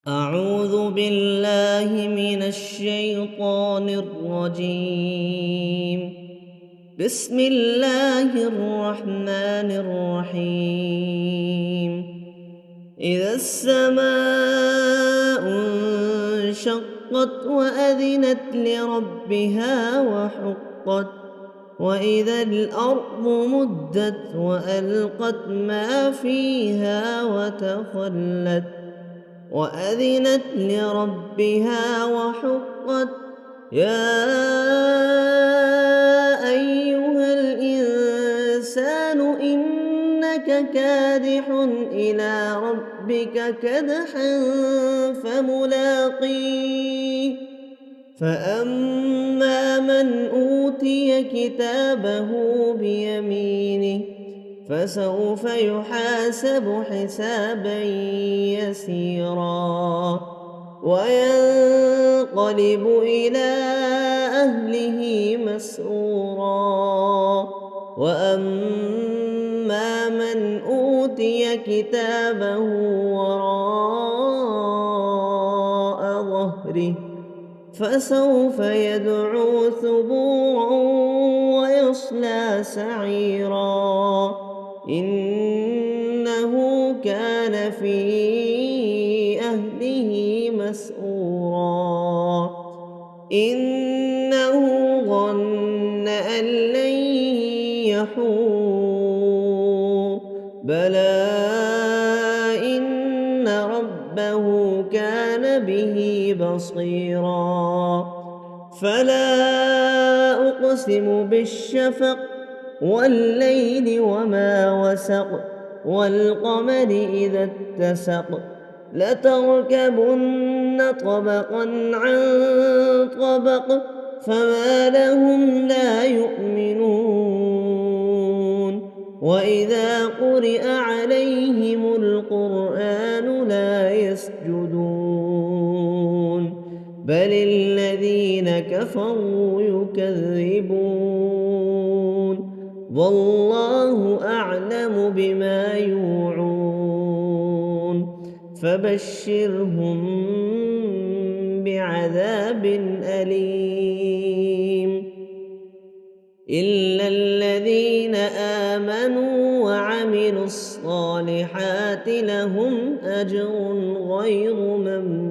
أعوذ بالله من الشيطان الرجيم. بسم الله الرحمن الرحيم. إذا السماء انشقت وأذنت لربها وحقت وإذا الأرض مدت وألقت ما فيها وتخلت وأذنت لربها وحقت. يا أيها الإنسان إنك كادح إلى ربك كدحا فملاقيه. فأما من أوتي كتابه بيمينه فسوف يحاسب حسابا يسيرا وينقلب إلى أهله مسرورا. وأما من أوتي كتابه وراء ظهره فسوف يدعو ثبورا ويصلى سعيرا. إنه كان في أهله مسرورا. إنه ظن أن لن يحور بلى إن ربه كان به بصيرا. فلا أقسم بالشفق والليل وما وسق والقمر إذا اتسق لتركبن طبقا عن طبق فما لهم لا يؤمنون. وإذا قرئ عليهم القرآن لا يسجدون بل الذين كفروا يكذبون. والله أعلم بما يوعون فبشرهم بعذاب أليم إلا الذين آمنوا وعملوا الصالحات لهم أجر غير ممنون.